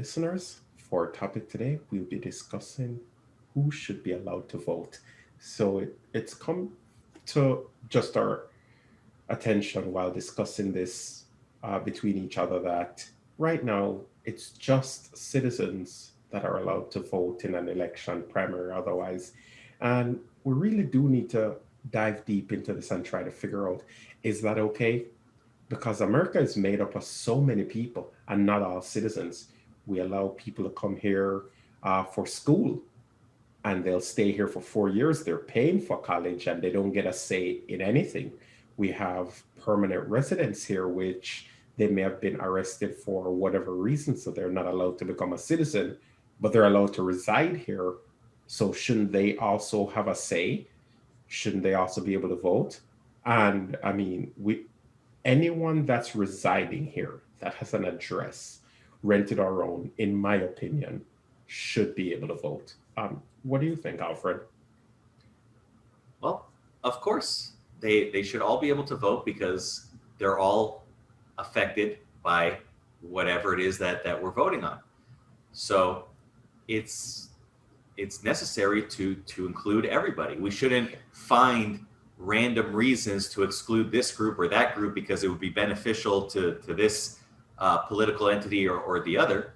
listeners. For our topic today, we'll be discussing who should be allowed to vote. It's come to just our attention while discussing this between each other that right now it's just citizens that are allowed to vote in an election, primary or otherwise. And we really do need to dive deep into this and try to figure out, is that okay? Because America is made up of so many people and not all citizens. We allow people to come here for school and they'll stay here for 4 years. They're paying for college and they don't get a say in anything. We have permanent residents here, which they may have been arrested for whatever reason, so they're not allowed to become a citizen, but they're allowed to reside here. So shouldn't they also have a say? Shouldn't they also be able to vote? And I mean, we anyone that's residing here that has an address, rented or owned, in my opinion, should be able to vote. What do you think, Alfred? Well, of course, they should all be able to vote because they're all affected by whatever it is that we're voting on. So it's it's necessary to include everybody. We shouldn't find random reasons to exclude this group or that group because it would be beneficial to this political entity or the other.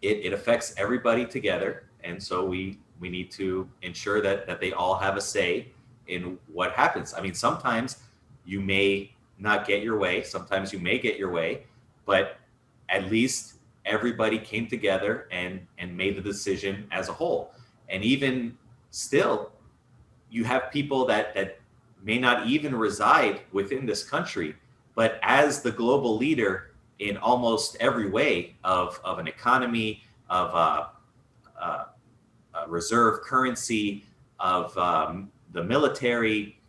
It affects everybody together, and so we need to ensure that they all have a say in what happens. I mean, sometimes you may not get your way, sometimes you may get your way, but at least everybody came together and made the decision as a whole. And even still, you have people that may not even reside within this country, but as the global leader in almost every way of an economy, of reserve currency, of the military,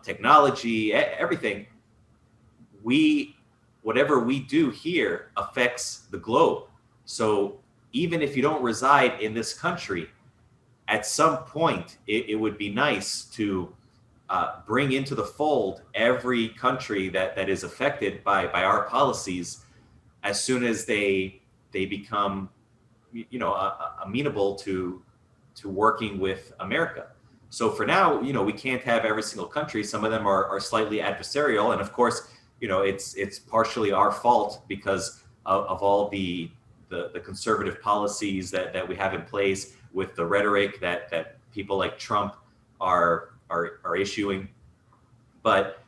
technology, everything, we whatever we do here affects the globe. So even if you don't reside in this country, at some point it would be nice to bring into the fold every country that is affected by our policies as soon as they become amenable to working with America. So for now, we can't have every single country. Some of them are slightly adversarial, and of course, it's partially our fault because of all the conservative policies that we have in place with the rhetoric that people like Trump are issuing. But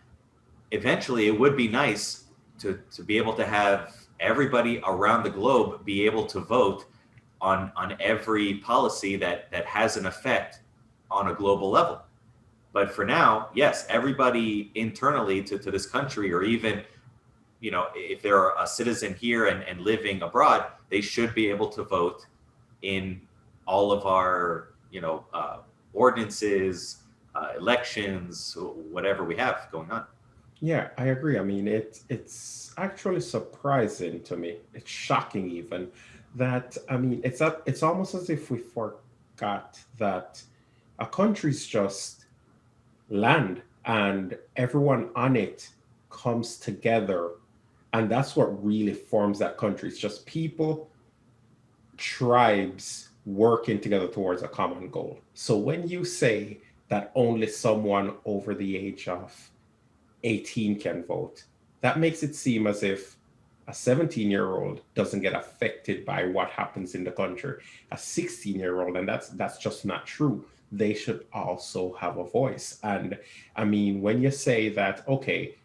eventually, it would be nice to be able to have everybody around the globe be able to vote on every policy that has an effect on a global level. But for now, yes, everybody internally to this country, or even if they're a citizen here and living abroad, they should be able to vote in all of our ordinances, elections, whatever we have going on. Yeah, I agree. I mean, it's actually surprising to me. It's shocking even that I mean, it's almost as if we forgot that a country's just land and everyone on it comes together, and that's what really forms that country. It's just people, tribes working together towards a common goal. So when you say that only someone over the age of 18 can vote, that makes it seem as if a 17-year-old doesn't get affected by what happens in the country. A 16-year-old, and that's just not true. They should also have a voice. And I mean, when you say that, okay,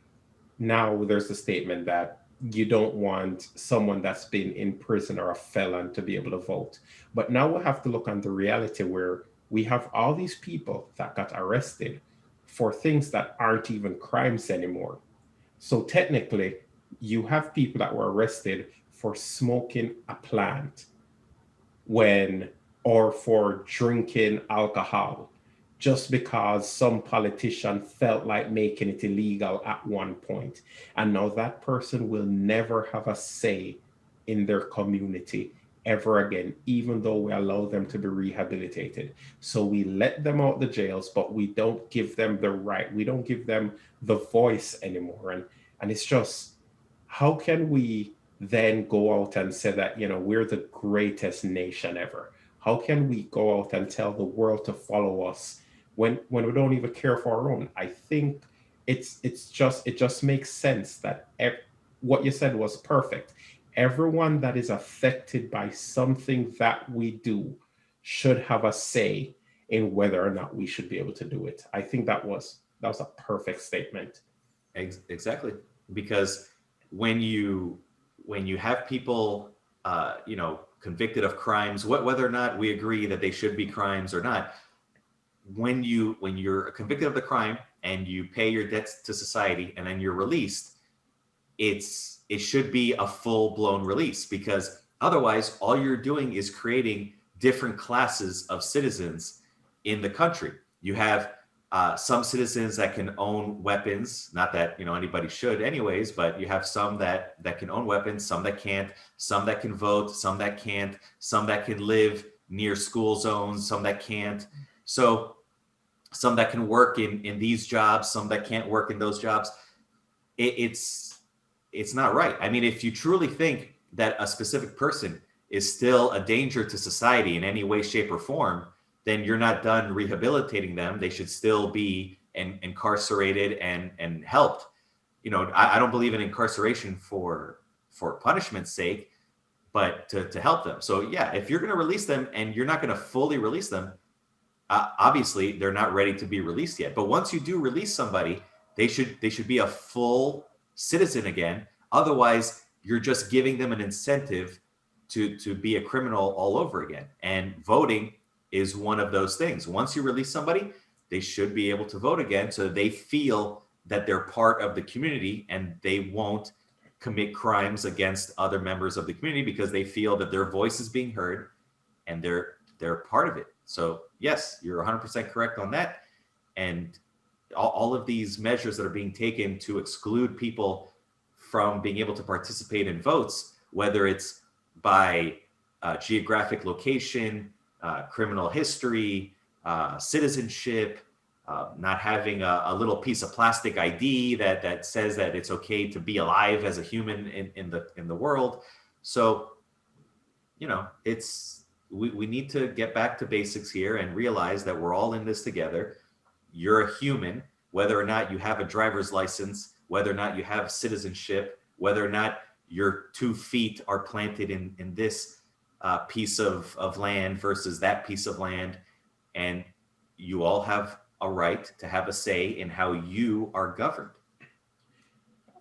now there's a statement that you don't want someone that's been in prison or a felon to be able to vote. But now we have to look on the reality where we have all these people that got arrested for things that aren't even crimes anymore. So technically, you have people that were arrested for smoking a plant when or for drinking alcohol just because some politician felt like making it illegal at one point. And now that person will never have a say in their community ever again, even though we allow them to be rehabilitated. So we let them out the jails, but we don't give them the right, we don't give them the voice anymore. And it's just, how can we then go out and say that, we're the greatest nation ever? How can we go out and tell the world to follow us when we don't even care for our own? I think it just makes sense that what you said was perfect. Everyone that is affected by something that we do should have a say in whether or not we should be able to do it. I think that was a perfect statement. Exactly, because when you when you have people, convicted of crimes, whether or not we agree that they should be crimes or not, when you're convicted of the crime and you pay your debts to society and then you're released, it should be a full blown release, because otherwise all you're doing is creating different classes of citizens in the country. You have some citizens that can own weapons, not that anybody should anyways, but you have some that can own weapons, some that can't, some that can vote, some that can't, some that can live near school zones, some that can't. So some that can work in these jobs, some that can't work in those jobs. It's not right. I mean, if you truly think that a specific person is still a danger to society in any way, shape, or form, then you're not done rehabilitating them. They should still be incarcerated and helped. I don't believe in incarceration for punishment's sake, but to help them. So yeah, if you're going to release them and you're not going to fully release them, obviously they're not ready to be released yet. But once you do release somebody, they should be a full citizen again. Otherwise, you're just giving them an incentive to be a criminal all over again. And voting is one of those things. Once you release somebody, they should be able to vote again, so they feel that they're part of the community and they won't commit crimes against other members of the community, because they feel that their voice is being heard and they're part of it. So yes, you're 100% correct on that. And all of these measures that are being taken to exclude people from being able to participate in votes, whether it's by geographic location, criminal history, citizenship, not having a little piece of plastic ID that says that it's okay to be alive as a human in the world. So it's we need to get back to basics here and realize that we're all in this together. You're a human, whether or not you have a driver's license, whether or not you have citizenship, whether or not your 2 feet are planted in this piece of land versus that piece of land. And you all have a right to have a say in how you are governed.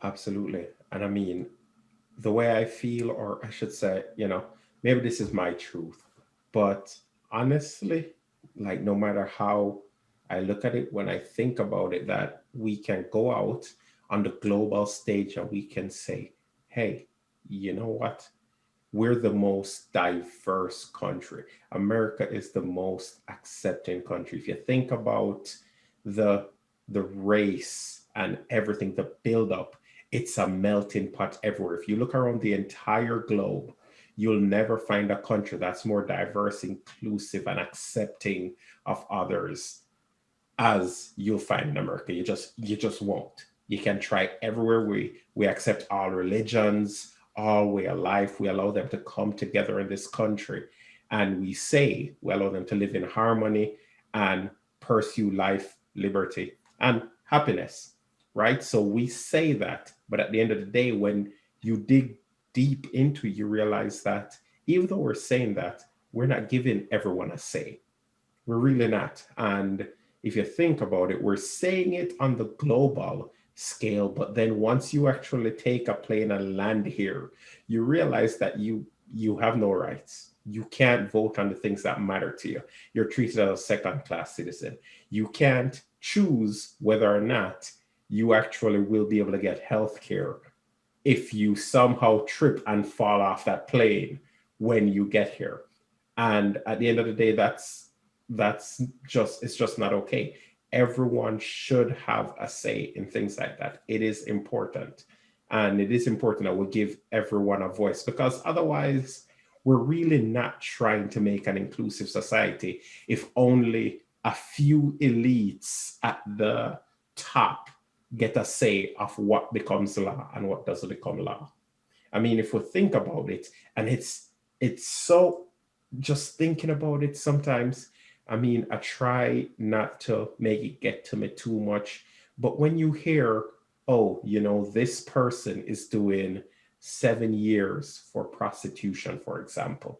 Absolutely. And I mean, the way I feel, or I should say, maybe this is my truth, but honestly, like no matter how I look at it, when I think about it, that we can go out on the global stage and we can say, hey, you know what? We're the most diverse country. America is the most accepting country. If you think about the the race and everything, the build up, it's a melting pot everywhere. If you look around the entire globe, you'll never find a country that's more diverse, inclusive, and accepting of others as you'll find in America. You just won't. You can try everywhere. We accept all religions, all way of life. We allow them to come together in this country, and we say we allow them to live in harmony and pursue life, liberty, and happiness. Right? So we say that, but at the end of the day, when you dig deep into it, you realize that even though we're saying that, we're not giving everyone a say. We're really not. And if you think about it, we're saying it on the global scale, but then once you actually take a plane and land here, you realize that you have no rights. You can't vote on the things that matter to you. You're treated as a second class citizen. You can't choose whether or not you actually will be able to get health care if you somehow trip and fall off that plane when you get here. And at the end of the day, that's just it's just not okay. Everyone should have a say in things like that. It is important. And it is important that we give everyone a voice, because otherwise we're really not trying to make an inclusive society if only a few elites at the top get a say of what becomes law and what doesn't become law. I mean, if we think about it, and it's so, just thinking about it sometimes, I mean, I try not to make it get to me too much, but when you hear, oh, this person is doing 7 years for prostitution, for example,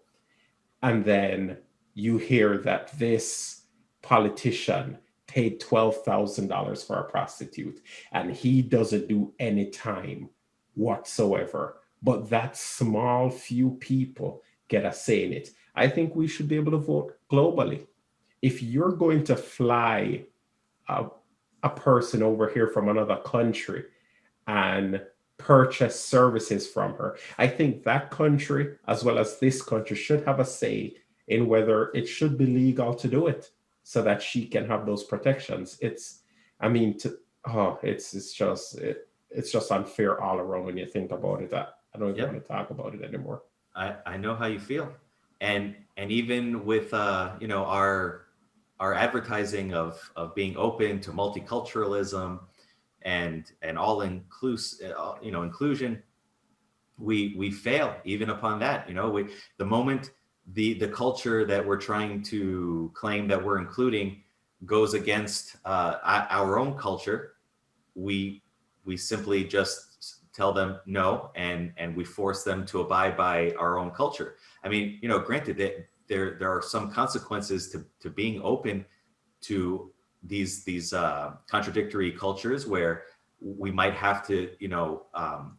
and then you hear that this politician paid $12,000 for a prostitute and he doesn't do any time whatsoever, but that small few people get a say in it. I think we should be able to vote globally. If you're going to fly a, a person over here from another country and purchase services from her, I think that country, as well as this country, should have a say in whether it should be legal to do it so that she can have those protections. I mean, it's just unfair all around when you think about it. I don't even want Yep. to talk about it anymore. I know how you feel. And even with our advertising of being open to multiculturalism and all inclusive, inclusion, we fail even upon that. The moment the culture that we're trying to claim that we're including goes against our own culture, we we simply just tell them no, and we force them to abide by our own culture. I mean, granted that there are some consequences to being open to these contradictory cultures, where we might have to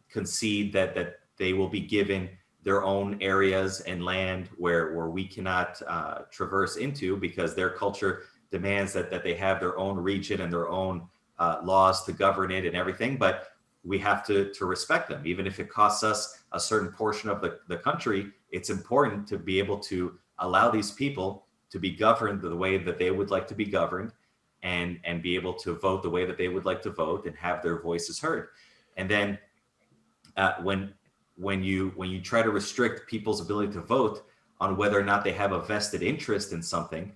concede that they will be given their own areas and land where we cannot traverse into, because their culture demands that they have their own region and their own laws to govern it and everything. But we have to respect them, even if it costs us a certain portion of the country. It's important to be able to allow these people to be governed the way that they would like to be governed, and be able to vote the way that they would like to vote, and have their voices heard. And then when you try to restrict people's ability to vote on whether or not they have a vested interest in something,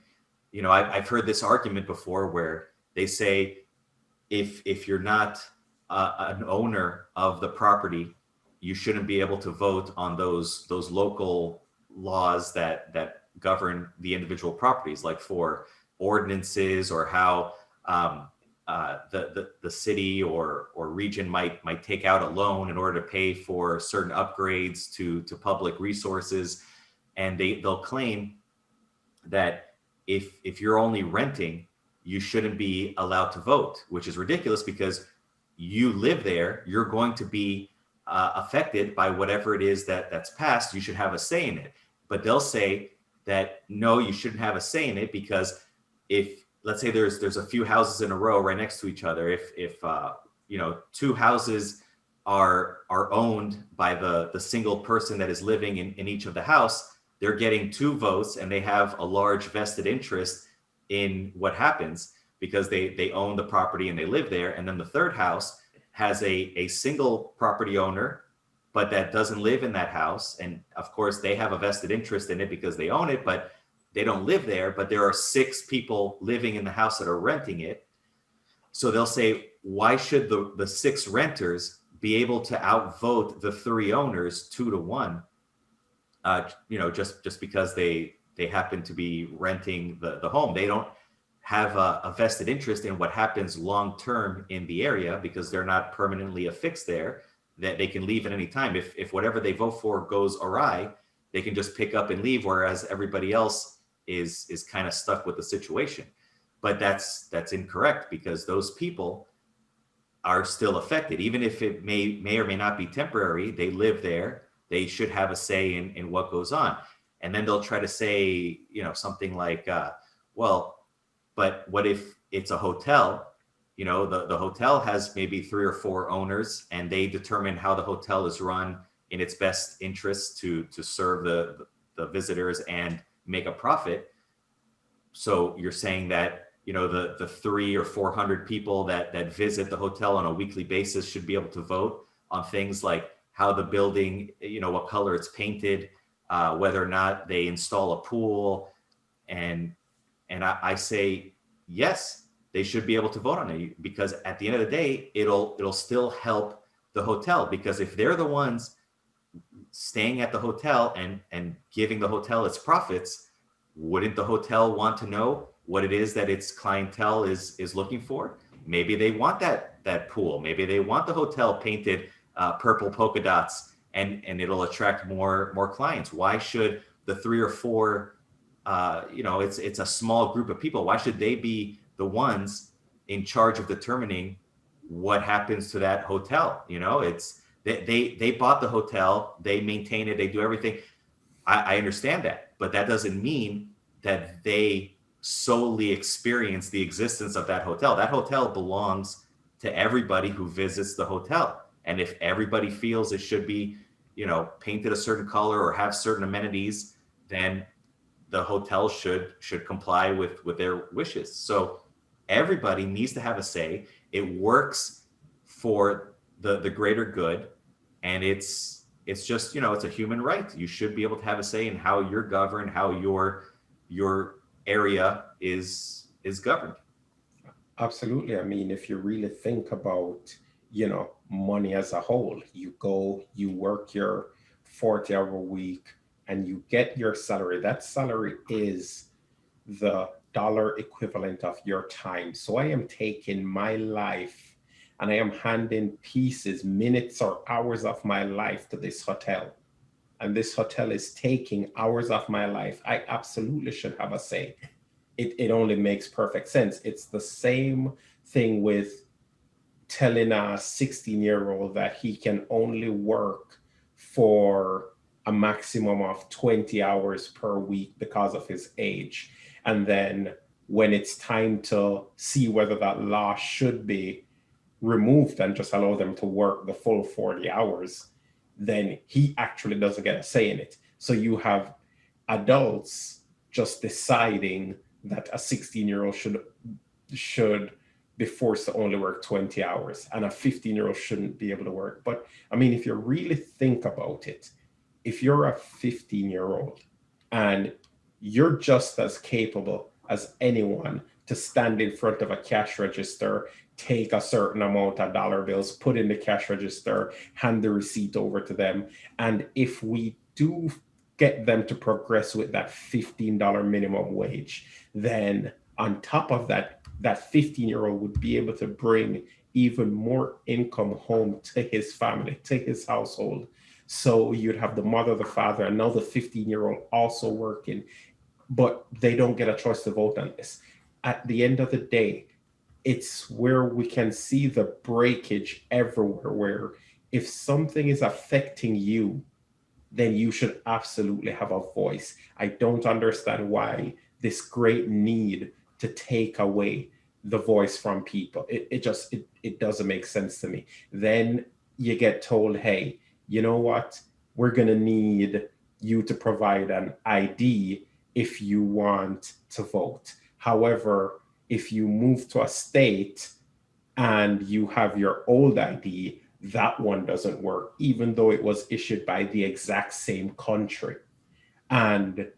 I've heard this argument before, where they say, if you're not an owner of the property, you shouldn't be able to vote on those local laws that govern the individual properties, like for ordinances, or how the city or region might take out a loan in order to pay for certain upgrades to public resources. And they'll claim that if you're only renting, you shouldn't be allowed to vote, which is ridiculous, because you live there. You're going to be affected by whatever it is that's passed. You should have a say in it. But they'll say that no, you shouldn't have a say in it, because if, let's say, there's a few houses in a row right next to each other, if two houses are owned by the single person that is living in each of the house, they're getting two votes, and they have a large vested interest in what happens, because they own the property and they live there. And then the third house has a single property owner, but that doesn't live in that house. And of course, they have a vested interest in it because they own it, but they don't live there. But there are 6 people living in the house that are renting it. So they'll say, why should the 6 renters be able to outvote the 3 owners 2-1? Just because they happen to be renting the home. They don't have a vested interest in what happens long term in the area, because they're not permanently affixed there, that they can leave at any time. If whatever they vote for goes awry, they can just pick up and leave, whereas everybody else is kind of stuck with the situation. But that's incorrect, because those people are still affected. Even if it may or may not be temporary, they live there. They should have a say in what goes on. And then they'll try to say, something like, well, but what if it's a hotel? The hotel has maybe 3 or 4 owners, and they determine how the hotel is run in its best interest to serve the visitors and make a profit. So you're saying that, the 300 or 400 people that visit the hotel on a weekly basis should be able to vote on things like how the building, what color it's painted, whether or not they install a pool. And I say, yes, they should be able to vote on it, because at the end of the day, it'll still help the hotel, because if they're the ones staying at the hotel and giving the hotel its profits, wouldn't the hotel want to know what it is that its clientele is looking for? Maybe they want that pool. Maybe they want the hotel painted purple polka dots, and it'll attract more clients. Why should the three or four, it's a small group of people. Why should they be the ones in charge of determining what happens to that hotel? It's they bought the hotel, they maintain it, they do everything. I understand that, but that doesn't mean that they solely experience the existence of that hotel. That hotel belongs to everybody who visits the hotel. And if everybody feels it should be, painted a certain color or have certain amenities, then the hotel should comply with their wishes. So everybody needs to have a say. It works for the greater good, and it's just, it's a human right. You should be able to have a say in how you're governed, how your area is governed. Absolutely. I mean, if you really think about, money as a whole, you go, you work your 40-hour week and you get your salary. That salary is the dollar equivalent of your time. So I am taking my life and I am handing pieces, minutes or hours of my life to this hotel. And this hotel is taking hours of my life. I absolutely should have a say. It only makes perfect sense. It's the same thing with telling a 16-year-old that he can only work for a maximum of 20 hours per week because of his age. And then when it's time to see whether that law should be removed and just allow them to work the full 40 hours, then he actually doesn't get a say in it. So you have adults just deciding that a 16-year-old should be forced to only work 20 hours and a 15-year-old shouldn't be able to work. But I mean, if you really think about it, if you're a 15-year-old and you're just as capable as anyone to stand in front of a cash register, take a certain amount of dollar bills, put in the cash register, hand the receipt over to them. And if we do get them to progress with that $15 minimum wage, then on top of that, that 15-year-old would be able to bring even more income home to his family, to his household. So you'd have the mother, the father, and now the 15-year-old also working, but they don't get a choice to vote on this. At the end of the day, it's where we can see the breakage everywhere, where if something is affecting you, then you should absolutely have a voice. I don't understand why this great need to take away the voice from people. It doesn't make sense to me. Then you get told, hey, you know what? We're gonna need you to provide an ID if you want to vote. However, if you move to a state and you have your old ID, that one doesn't work, even though it was issued by the exact same country. And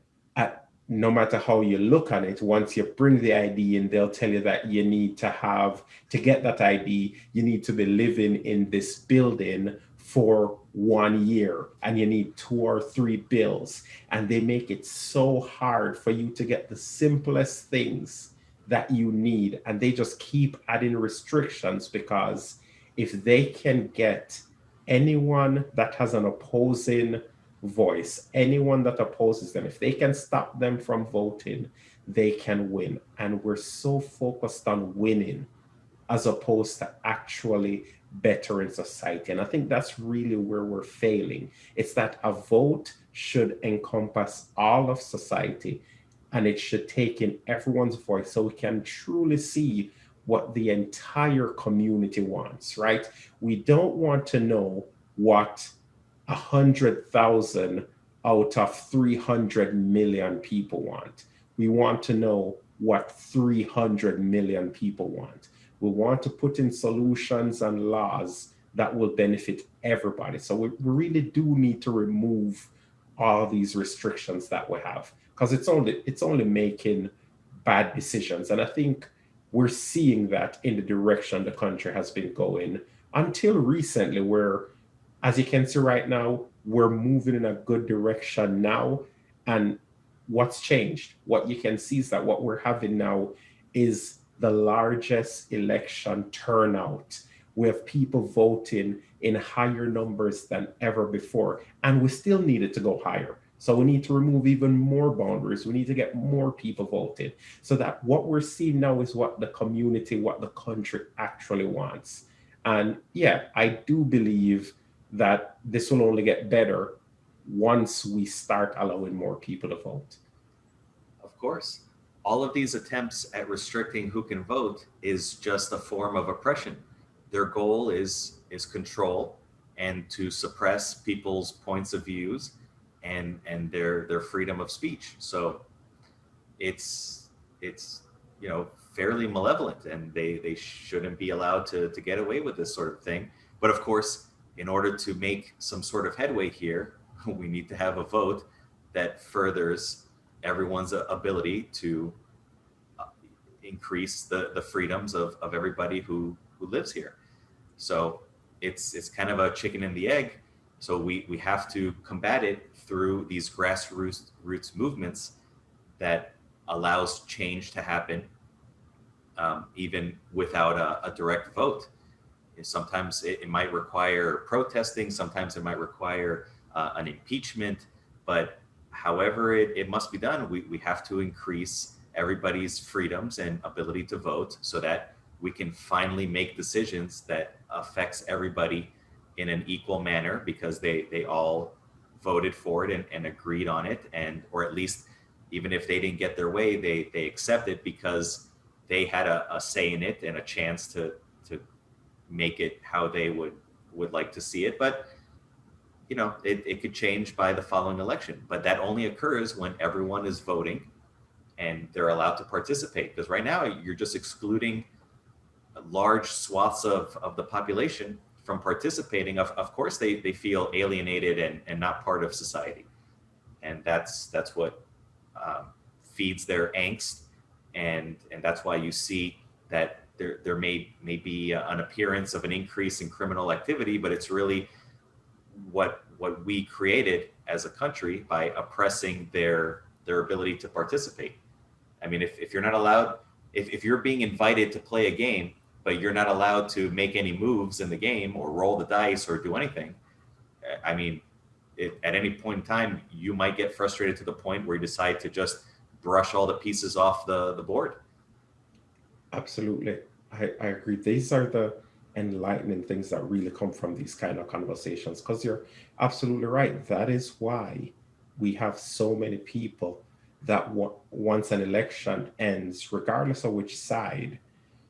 no matter how you look at it, once you bring the ID in, they'll tell you that you need to have, to get that ID, you need to be living in this building for 1 year and you need 2 or 3 bills. And they make it so hard for you to get the simplest things that you need. And they just keep adding restrictions because if they can get anyone that has an opposing voice, anyone that opposes them, if they can stop them from voting, they can win. And we're so focused on winning as opposed to actually bettering society. And I think that's really where we're failing. It's that a vote should encompass all of society and it should take in everyone's voice so we can truly see what the entire community wants, right? We don't want to know what 100,000 out of 300 million people want. We want to know what 300 million people want. We want to put in solutions and laws that will benefit everybody. So we really do need to remove all these restrictions that we have because it's only making bad decisions. And I think we're seeing that in the direction the country has been going until recently, where as you can see right now, we're moving in a good direction now. And what's changed? What you can see is that what we're having now is the largest election turnout. We have people voting in higher numbers than ever before, and we still need it to go higher. So we need to remove even more boundaries. We need to get more people voting so that what we're seeing now is what the community, what the country actually wants. And yeah, I do believe that this will only get better once we start allowing more people to vote. Of course, all of these attempts at restricting who can vote is just a form of oppression. Their goal is control and to suppress people's points of views and their freedom of speech. So it's it's fairly malevolent, and they shouldn't be allowed to get away with this sort of thing. But of course, in order to make some sort of headway here, we need to have a vote that furthers everyone's ability to uh, increase the freedoms of everybody who lives here. So it's kind of a chicken and the egg. So we have to combat it through these grassroots roots movements that allows change to happen, even without a direct vote. Sometimes it might require protesting, sometimes it might require an impeachment, but however it must be done, we have to increase everybody's freedoms and ability to vote so that we can finally make decisions that affects everybody in an equal manner because they all voted for it and agreed on it, and or at least even if they didn't get their way, they accept it because they had a say in it and a chance to make it how they would like to see it. But it could change by the following election, but that only occurs when everyone is voting and they're allowed to participate, because right now you're just excluding large swaths of the population from participating. Of course they feel alienated and not part of society, and that's what feeds their angst, and that's why you see that there may be an appearance of an increase in criminal activity, but it's really what we created as a country by oppressing their ability to participate. I mean, if you're not allowed, if you're being invited to play a game, but you're not allowed to make any moves in the game or roll the dice or do anything, I mean, at any point in time, you might get frustrated to the point where you decide to just brush all the pieces off the board. Absolutely. I agree. These are the enlightening things that really come from these kind of conversations because you're absolutely right. That is why we have so many people that once an election ends, regardless of which side,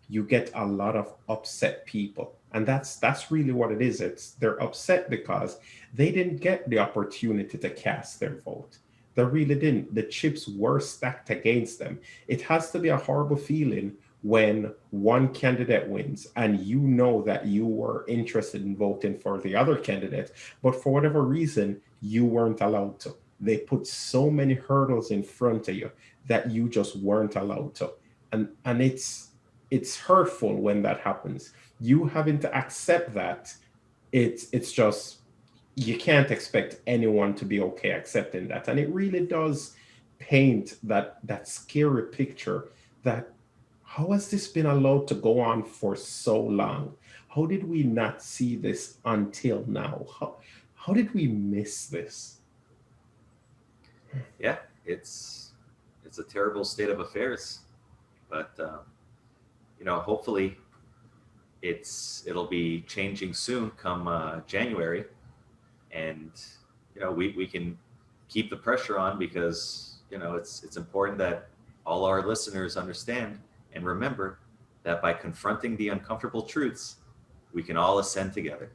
you get a lot of upset people. And that's really what it is. It's they're upset because they didn't get the opportunity to cast their vote. They really didn't. The chips were stacked against them. It has to be a horrible feeling when one candidate wins and you know that you were interested in voting for the other candidate, but for whatever reason, you weren't allowed to. They put so many hurdles in front of you that you just weren't allowed to. And it's hurtful when that happens. You having to accept that, it's just you can't expect anyone to be okay accepting that. And it really does paint that scary picture that how has this been allowed to go on for so long? How did we not see this until now? How did we miss this? Yeah, it's a terrible state of affairs, but hopefully it'll be changing soon come January, and we can keep the pressure on because it's important that all our listeners understand and remember that by confronting the uncomfortable truths, we can all ascend together.